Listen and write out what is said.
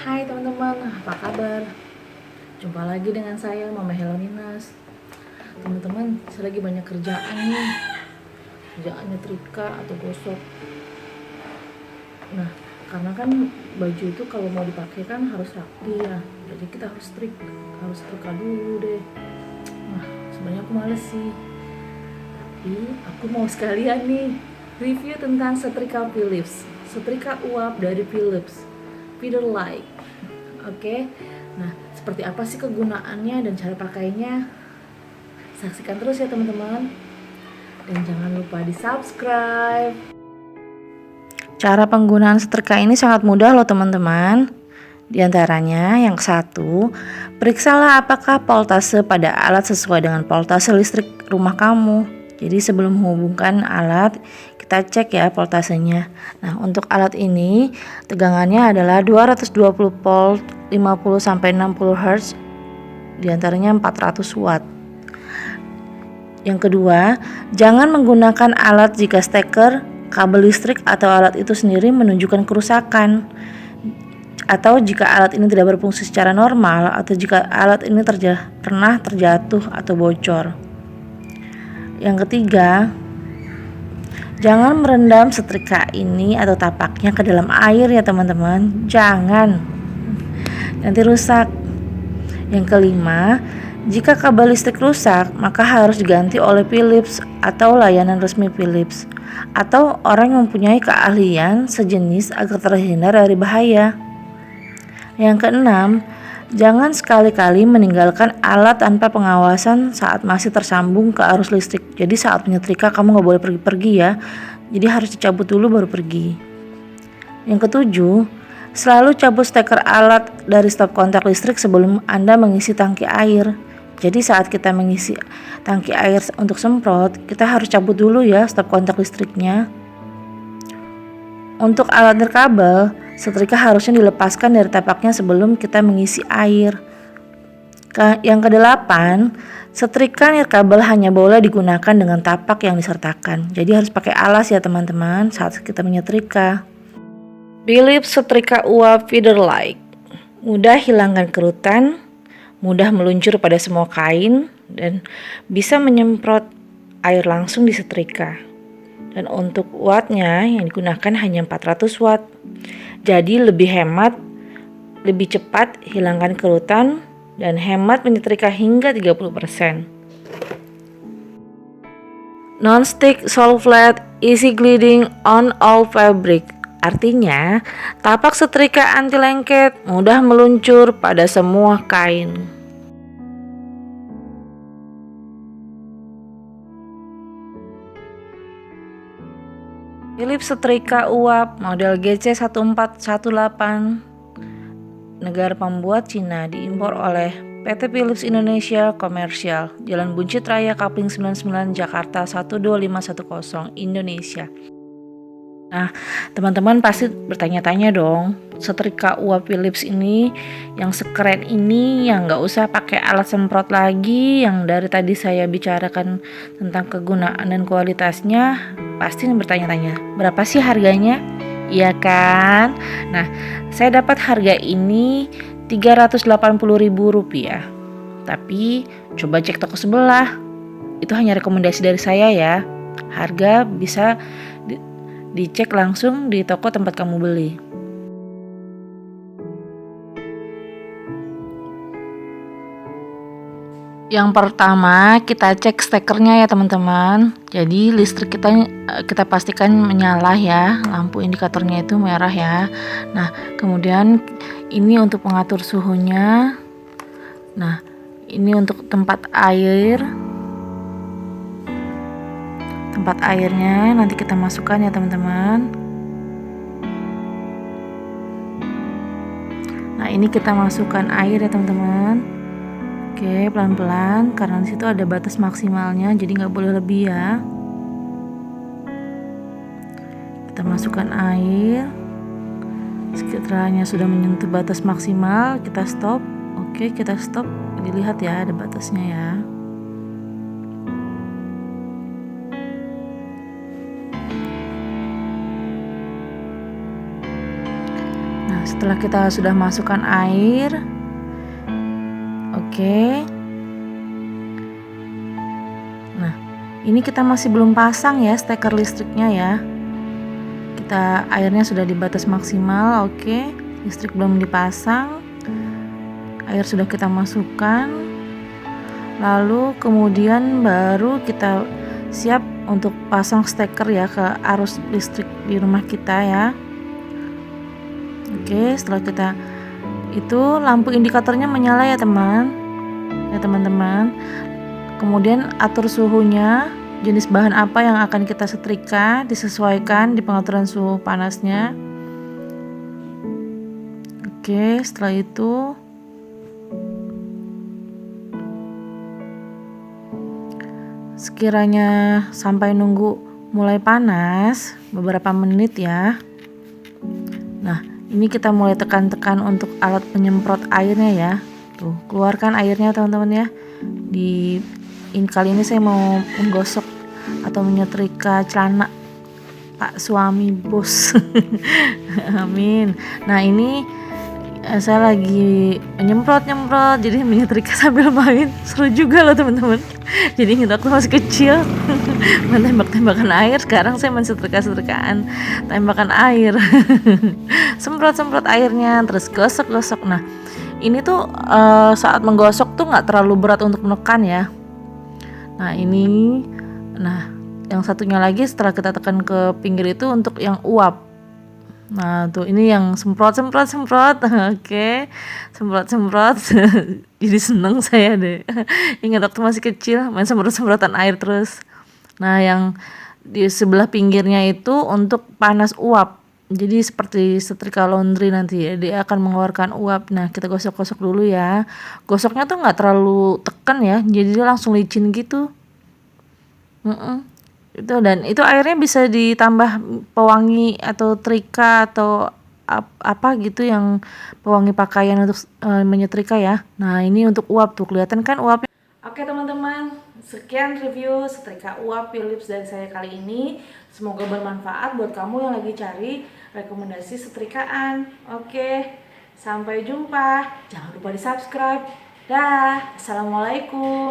Hai teman-teman, apa kabar? Jumpa lagi dengan saya, Mama Heloninas. Teman-teman, saya lagi banyak kerjaan nih. Kerjaannya trika atau gosok. Nah, karena kan baju itu kalau mau dipakai kan harus rapi ya. Jadi kita harus trika dulu deh. Nah, sebenarnya aku males sih. Tapi aku mau sekalian nih review tentang setrika Philips. Setrika uap dari Philips. Feather Light. Oke. Nah, seperti apa sih kegunaannya dan cara pakainya? Saksikan terus ya teman-teman. Dan jangan lupa di-subscribe. Cara penggunaan setrika ini sangat mudah loh teman-teman. Di antaranya yang satu, periksalah apakah voltase pada alat sesuai dengan voltase listrik rumah kamu. Jadi sebelum menghubungkan alat, kita cek ya voltasenya. Nah, untuk alat ini tegangannya adalah 220 volt, 50 sampai 60 Hz, di antaranya 400 watt. Yang kedua, jangan menggunakan alat jika steker, kabel listrik atau alat itu sendiri menunjukkan kerusakan, atau jika alat ini tidak berfungsi secara normal, atau jika alat ini pernah terjatuh atau bocor. Yang ketiga, jangan merendam setrika ini atau tapaknya ke dalam air ya teman-teman. Jangan, nanti rusak. Yang kelima, jika kabel listrik rusak, maka harus diganti oleh Philips atau layanan resmi Philips, atau orang yang mempunyai keahlian sejenis agar terhindar dari bahaya. Yang keenam, jangan sekali-kali meninggalkan alat tanpa pengawasan saat masih tersambung ke arus listrik. Jadi saat menyetrika kamu nggak boleh pergi-pergi ya. Jadi harus dicabut dulu baru pergi. Yang ketujuh, selalu cabut steker alat dari stop kontak listrik sebelum Anda mengisi tangki air. Jadi saat kita mengisi tangki air untuk semprot, kita harus cabut dulu ya stop kontak listriknya. Untuk alat nirkabel, setrika harusnya dilepaskan dari tapaknya sebelum kita mengisi air. Yang kedelapan, setrika nirkabel hanya boleh digunakan dengan tapak yang disertakan. Jadi harus pakai alas ya teman-teman saat kita menyetrika. Philips setrika uap Feather Light. Mudah hilangkan kerutan, mudah meluncur pada semua kain, dan bisa menyemprot air langsung di setrika. Dan untuk wattnya yang digunakan hanya 400 watt. Jadi lebih hemat, lebih cepat hilangkan kerutan, dan hemat menyetrika hingga 30%. Non-stick, soft flat, easy gliding on all fabric. Artinya, tapak setrika anti lengket, mudah meluncur pada semua kain. Philips setrika uap model GC1418, negara pembuat Cina, diimpor oleh PT Philips Indonesia Komersial, Jalan Buncit Raya Kapling 99, Jakarta 12510, Indonesia. Nah, teman-teman pasti bertanya-tanya dong, setrika uap Philips ini yang sekeren ini, yang nggak usah pakai alat semprot lagi, yang dari tadi saya bicarakan tentang kegunaan dan kualitasnya, pasti bertanya-tanya, berapa sih harganya? Iya kan? Nah, saya dapat harga ini Rp380.000. Tapi coba cek toko sebelah. Itu hanya rekomendasi dari saya ya. Harga bisa dicek langsung di toko tempat kamu beli. Yang pertama kita cek stekernya ya teman-teman. Jadi listrik kita pastikan menyala ya, lampu indikatornya itu merah ya. Nah kemudian ini untuk pengatur suhunya. Nah ini untuk tempat airnya nanti kita masukkan ya teman-teman. Nah ini kita masukkan air ya teman-teman. Oke, pelan-pelan karena di situ ada batas maksimalnya, jadi nggak boleh lebih ya. Kita masukkan air. Sekiranya sudah menyentuh batas maksimal, kita stop. Oke, kita stop. Dilihat ya, ada batasnya ya. Nah, setelah kita sudah masukkan air, oke. Nah, ini kita masih belum pasang ya steker listriknya ya. Airnya sudah di batas maksimal, oke. Listrik belum dipasang. Air sudah kita masukkan. Lalu kemudian baru kita siap untuk pasang steker ya ke arus listrik di rumah kita ya. Oke, setelah kita itu lampu indikatornya menyala ya teman-teman. Kemudian atur suhunya, jenis bahan apa yang akan kita setrika, disesuaikan di pengaturan suhu panasnya. Oke, setelah itu sekiranya sampai nunggu mulai panas beberapa menit ya. Nah, ini kita mulai tekan-tekan untuk alat penyemprot airnya ya. Tuh, keluarkan airnya teman-teman ya. Kali ini saya mau menggosok atau menyetrika celana Pak suami bos. Amin. Nah, ini saya lagi nyemprot jadi menyetrika sambil main. Seru juga loh teman-teman. Jadi ingat waktu masih kecil main tembak-tembakan air, sekarang saya main setrika-setrikaan tembakan air. Semprot airnya, terus gosok. Nah, ini tuh saat menggosok tuh nggak terlalu berat untuk menekan ya. Nah, yang satunya lagi setelah kita tekan ke pinggir itu untuk yang uap. Nah, tuh ini yang semprot. Oke. Semprot. Jadi seneng saya deh. Ingat waktu masih kecil main semprotan air terus. Nah, yang di sebelah pinggirnya itu untuk panas uap. Jadi seperti setrika laundry nanti ya, dia akan mengeluarkan uap. Nah, kita gosok-gosok dulu ya. Gosoknya tuh nggak terlalu tekan ya, jadi dia langsung licin gitu. Itu airnya bisa ditambah pewangi atau trika atau apa gitu yang pewangi pakaian untuk menyetrika ya. Nah, ini untuk uap tuh, kelihatan kan uapnya. Oke teman-teman, sekian review setrika uap Philips dari saya kali ini. Semoga bermanfaat buat kamu yang lagi cari rekomendasi setrikaan. Oke, sampai jumpa. Jangan lupa di subscribe. Dah, assalamualaikum.